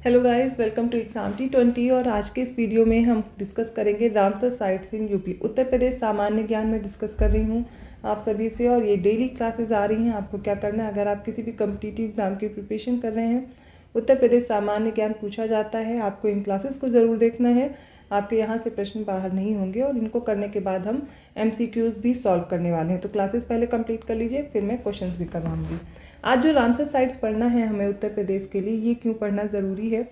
Hello guys, welcome to exam T20। और आज के इस वीडियो में हम डिस्कस करेंगे Ramsar sites in UP Uttar Pradesh. सामान्य ज्ञान में डिस्कस कर रही हूँ आप सभी से, और ये डेली क्लासेस आ रही हैं। आपको क्या करना है, अगर आप किसी भी कम्पिटिटिव एग्जाम की प्रिपरेशन कर रहे हैं, उत्तर प्रदेश सामान्य ज्ञान पूछा जाता है, आपको इन क्लासेस को ज़रूर देखना है। आपके यहाँ से प्रश्न बाहर नहीं होंगे और इनको करने के बाद हम MCQs भी सॉल्व करने वाले हैं। तो क्लासेस पहले कंप्लीट कर लीजिए, फिर मैं क्वेश्चंस भी करवाऊंगी। आज जो रामसर साइट्स पढ़ना है हमें उत्तर प्रदेश के लिए, ये क्यों पढ़ना ज़रूरी है,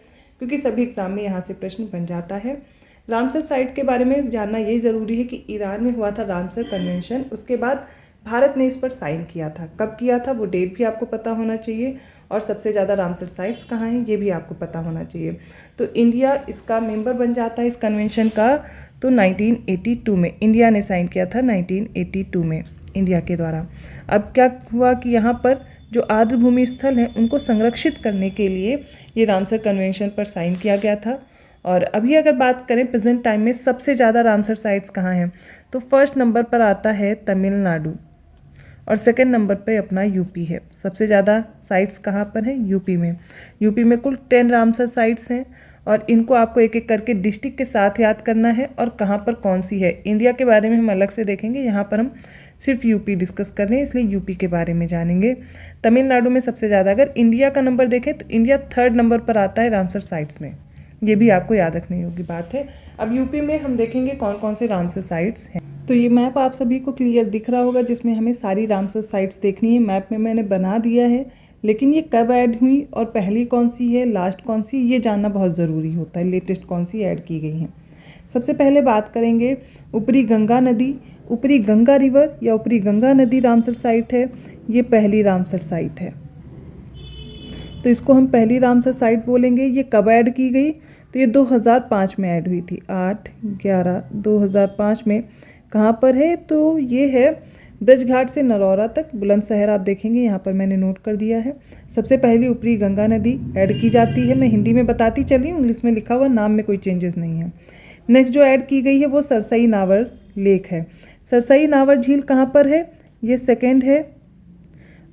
क्योंकि सभी एग्जाम में यहाँ से प्रश्न बन जाता है। रामसर साइट के बारे में जानना यही ज़रूरी है कि ईरान में हुआ था रामसर कन्वेंशन, उसके बाद भारत ने इस पर साइन किया था। कब किया था वो डेट भी आपको पता होना चाहिए, और सबसे ज़्यादा रामसर साइट्स कहाँ हैं ये भी आपको पता होना चाहिए। तो इंडिया इसका मेंबर बन जाता है इस कन्वेंशन का, तो 1982 में इंडिया ने साइन किया था, 1982 में इंडिया के द्वारा। अब क्या हुआ कि यहाँ पर जो आर्द्र भूमि स्थल हैं उनको संरक्षित करने के लिए ये रामसर कन्वेंशन पर साइन किया गया था। और अभी अगर बात करें प्रेजेंट टाइम में सबसे ज़्यादा रामसर साइट्स कहाँ हैं, तो फर्स्ट नंबर पर आता है तमिलनाडु और सेकंड नंबर पे अपना यूपी है। सबसे ज़्यादा साइट्स कहाँ पर हैं, यूपी में। यूपी में कुल 10 रामसर साइट्स हैं, और इनको आपको एक एक करके डिस्ट्रिक्ट के साथ याद करना है और कहाँ पर कौन सी है। इंडिया के बारे में हम अलग से देखेंगे, यहाँ पर हम सिर्फ यूपी डिस्कस कर रहे हैं, इसलिए यूपी के बारे में जानेंगे। तमिलनाडु में सबसे ज़्यादा, अगर इंडिया का नंबर देखें तो इंडिया 3rd नंबर पर आता है रामसर साइट्स में, ये भी आपको याद रखने योग्य बात है। अब यूपी में हम देखेंगे कौन कौन से रामसर साइट्स हैं। तो ये मैप आप सभी को क्लियर दिख रहा होगा, जिसमें हमें सारी रामसर साइट्स देखनी है। मैप में मैंने बना दिया है, लेकिन ये कब ऐड हुई और पहली कौन सी है, लास्ट कौन सी, ये जानना बहुत ज़रूरी होता है, लेटेस्ट कौन सी ऐड की गई हैं। सबसे पहले बात करेंगे ऊपरी गंगा नदी, ऊपरी गंगा रिवर या ऊपरी गंगा नदी रामसर साइट है। ये पहली रामसर साइट है, तो इसको हम पहली रामसर साइट बोलेंगे। ये कब ऐड की गई, तो ये 2005 में ऐड हुई थी, 8/11/2005 में। कहाँ पर है, तो ये है ब्रजघाट से नरौरा तक, बुलंदशहर आप देखेंगे, यहाँ पर मैंने नोट कर दिया है। सबसे पहली ऊपरी गंगा नदी ऐड की जाती है। मैं हिंदी में बताती चली हूँ, इंग्लिश में लिखा हुआ, नाम में कोई चेंजेस नहीं है। नेक्स्ट जो ऐड की गई है वो सरसई नावर लेक है। सरसई नावर झील कहाँ पर है, ये सेकेंड है,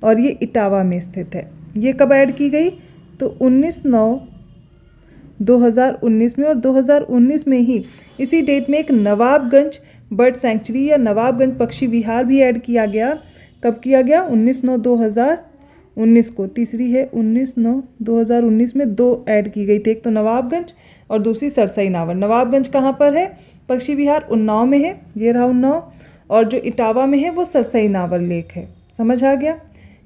और ये इटावा में स्थित है। ये कब ऐड की गई, तो 19/9/2019 में। और 2019 में ही इसी डेट में एक नवाबगंज बर्ड सेंचुरी या नवाबगंज पक्षी विहार भी ऐड किया गया। कब किया गया, 19/9/2019 को। तीसरी है 19/9/2019 में, 2 ऐड की गई थी, एक तो नवाबगंज और दूसरी सरसई नावर। नवाबगंज कहाँ पर है, पक्षी विहार उन्नाव में है, ये रहा उन्नाव, और जो इटावा में है वो सरसई नावर लेक है। समझ आ गया,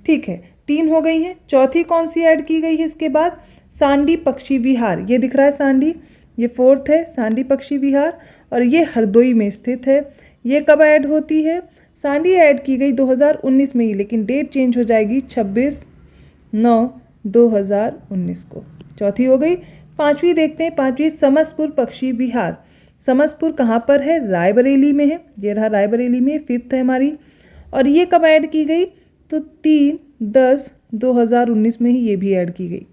ठीक है। 3 हो गई हैं। चौथी कौन सी ऐड की गई है इसके बाद, सांडी पक्षी विहार, ये दिख रहा है सांडी, ये 4th है सांडी पक्षी विहार, और ये हरदोई में स्थित है। ये कब ऐड होती है, सांडी ऐड की गई 2019 में ही, लेकिन डेट चेंज हो जाएगी 26/9/2019 को। चौथी हो गई। 5वीं देखते हैं, 5वीं समसपुर पक्षी विहार। समसपुर कहाँ पर है, रायबरेली में है, ये रहा रायबरेली में। 5th है हमारी, और ये कब ऐड की गई, तो 3/10/2019 में ही ये भी ऐड की गई।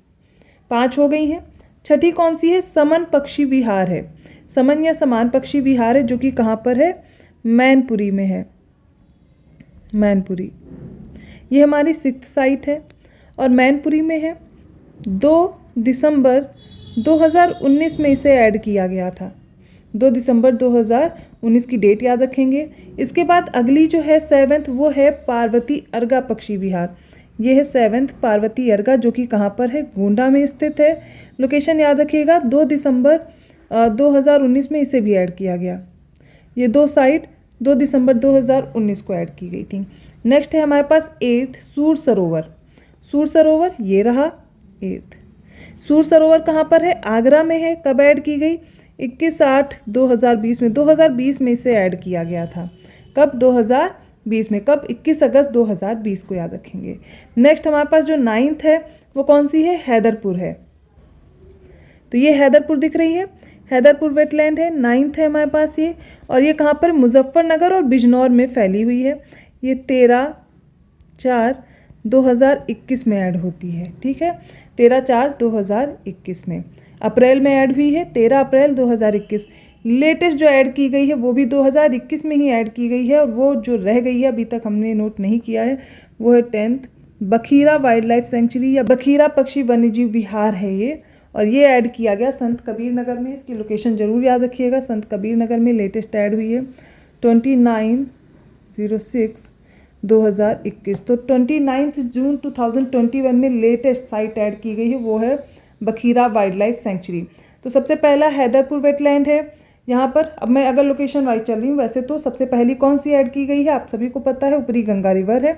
5 हो गई हैं। छठी कौन सी है, समन पक्षी विहार है। समन या समान पक्षी विहार है, जो कि कहाँ पर है, मैनपुरी में है, मैनपुरी। ये हमारी 6th साइट है और मैनपुरी में है। 2 दिसंबर 2019 में इसे ऐड किया गया था, 2 दिसंबर 2019 की डेट याद रखेंगे। इसके बाद अगली जो है 7th, वो है पार्वती अर्गा पक्षी विहार। ये है 7th पार्वती अर्गा, जो कि कहाँ पर है, गोंडा में स्थित है। लोकेशन याद रखिएगा, 2 दिसंबर 2019 में इसे भी ऐड किया गया। ये 2 साइट 2 दिसंबर 2019 को ऐड की गई थी। नेक्स्ट है हमारे पास 8th सूर सरोवर। सूर सरोवर ये रहा 8th। सूर सरोवर कहाँ पर है, आगरा में है। कब ऐड की गई, 21/8/2020 में। 2020 में इसे ऐड किया गया था। कब, 2020 में। कब, 21 अगस्त 2020 को याद रखेंगे। नेक्स्ट हमारे पास जो 9th है वो कौन सी है, हैदरपुर है। तो ये हैदरपुर दिख रही है, हैदरपुर वेटलैंड है, 9th है हमारे पास ये। और ये कहाँ पर, मुजफ्फरनगर और बिजनौर में फैली हुई है। ये 13/4/2021 में ऐड होती है, ठीक है, 13/4/2021 में। अप्रैल में ऐड हुई है, 13 अप्रैल 2021। लेटेस्ट जो ऐड की गई है वो भी 2021 में ही ऐड की गई है, और वो जो रह गई है अभी तक हमने नोट नहीं किया है, वो है 10th Bakhira wild life sanctuary या बखीरा पक्षी वन्यजीव विहार है ये। और ये ऐड किया गया संत कबीर नगर में। इसकी लोकेशन ज़रूर याद रखिएगा, संत कबीर नगर में लेटेस्ट ऐड हुई है 29/06/2021। तो 29 जून 2021 में लेटेस्ट साइट ऐड की गई है, वो है बखीरा वाइल्ड लाइफ सेंचुरी। तो सबसे पहला हैदरपुर वेटलैंड है यहाँ पर। अब मैं अगर लोकेशन वाइज चल रही हूँ, वैसे तो सबसे पहली कौन सी ऐड की गई है आप सभी को पता है, ऊपरी गंगा रिवर है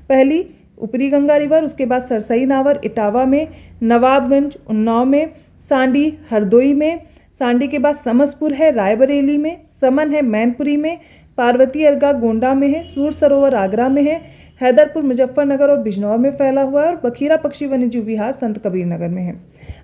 पहली, ऊपरी गंगा रिवर। उसके बाद सरसई नावर इटावा में, नवाबगंज उन्नाव में, सांडी हरदोई में, सांडी के बाद समसपुर है रायबरेली में, समन है मैनपुरी में, पार्वती अर्गा गोंडा में है, सूर सरोवर आगरा में है, हैदरपुर मुजफ्फरनगर और बिजनौर में फैला हुआ है, और बखीरा पक्षी वन्यजीव विहार संत कबीर नगर में है।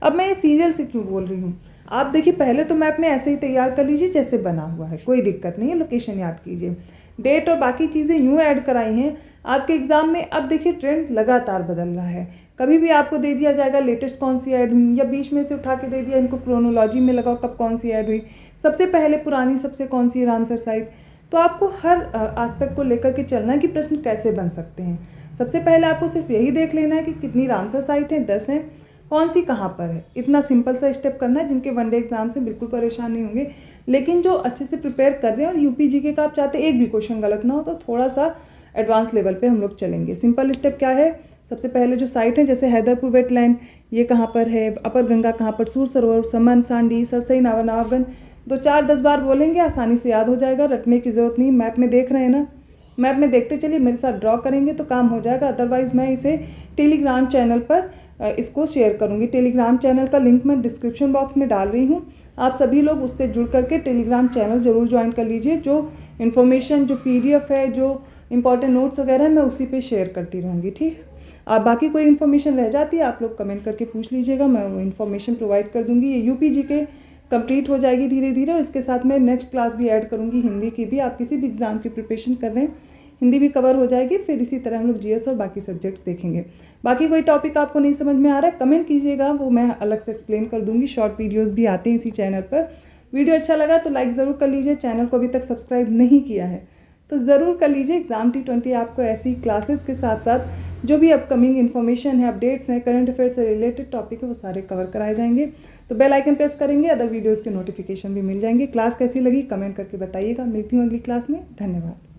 अब मैं ये सीरियल से क्यों बोल रही हूँ, आप देखिए पहले तो मैप में ऐसे ही तैयार कर लीजिए जैसे बना हुआ है, कोई दिक्कत नहीं है, लोकेशन याद कीजिए, डेट और बाकी चीज़ें यूँ ऐड कराई हैं आपके एग्ज़ाम में। अब देखिए ट्रेंड लगातार बदल रहा है, कभी भी आपको दे दिया जाएगा लेटेस्ट कौन सी ऐड हुई, या बीच में से उठा के दे दिया इनको क्रोनोलॉजी में लगाओ कब कौन सी ऐड हुई, सबसे पहले पुरानी सबसे कौन सी रामसर साइट। तो आपको हर एस्पेक्ट को लेकर के चलना है कि प्रश्न कैसे बन सकते हैं। सबसे पहले आपको सिर्फ यही देख लेना है कि कितनी रामसर साइट हैं, 10 हैं, कौन सी कहाँ पर है, इतना सिंपल सा स्टेप करना है। जिनके वनडे एग्जाम से बिल्कुल परेशान नहीं होंगे, लेकिन जो अच्छे से प्रिपेयर कर रहे हैं और यूपी जीके का आप चाहते हैं एक भी क्वेश्चन गलत ना हो, तो थोड़ा सा एडवांस लेवल पे हम लोग चलेंगे। सिंपल स्टेप क्या है, सबसे पहले जो साइट है जैसे हैदरपुर वेटलैंड ये कहाँ पर है, अपर गंगा कहाँ पर, सूर सरोवर, समन, सांडी, सरसई नावर, नवाबगंज, 2-4-10 बार बोलेंगे आसानी से याद हो जाएगा, रटने की ज़रूरत नहीं। मैप में देख रहे हैं ना, मैप में देखते चलिए, मेरे साथ ड्रॉ करेंगे तो काम हो जाएगा। अदरवाइज़ मैं इसे टेलीग्राम चैनल पर इसको शेयर करूँगी। टेलीग्राम चैनल का लिंक मैं डिस्क्रिप्शन बॉक्स में डाल रही हूँ, आप सभी लोग उससे जुड़ करके टेलीग्राम चैनल ज़रूर ज्वाइन कर लीजिए। जो इन्फॉर्मेशन, जो PDF है, जो इंपॉर्टेंट नोट्स वगैरह मैं उसी पे शेयर करती रहूँगी, ठीक है। आप बाकी कोई इन्फॉर्मेशन रह जाती है आप लोग कमेंट करके पूछ लीजिएगा, मैं वो इन्फॉर्मेशन प्रोवाइड कर दूँगी। ये UP GK कंप्लीट हो जाएगी धीरे धीरे, और इसके साथ मैं नेक्स्ट क्लास भी ऐड करूँगी हिंदी की भी। आप किसी भी एग्ज़ाम की प्रिपरेशन कर रहे हैं, हिंदी भी कवर हो जाएगी, फिर इसी तरह हम लोग GS और बाकी सब्जेक्ट्स देखेंगे। बाकी कोई टॉपिक आपको नहीं समझ में आ रहा है कमेंट कीजिएगा, वो मैं अलग से एक्सप्लेन कर दूँगी। शॉर्ट वीडियोज़ भी आते हैं इसी चैनल पर। वीडियो अच्छा लगा तो लाइक ज़रूर कर लीजिए, चैनल को अभी तक सब्सक्राइब नहीं किया है तो ज़रूर कर लीजिए। एग्ज़ाम T20 आपको ऐसी क्लासेस के साथ साथ जो भी अपकमिंग इन्फॉर्मेशन है, अपडेट्स हैं, करंट अफेयर से रिलेटेड टॉपिक है, वो सारे कवर कराए जाएंगे। तो बेल आइकन प्रेस करेंगे, अदर वीडियोज़ के नोटिफिकेशन भी मिल जाएंगे। क्लास कैसी लगी कमेंट करके बताइएगा। मिलती हूँ अगली क्लास में, धन्यवाद।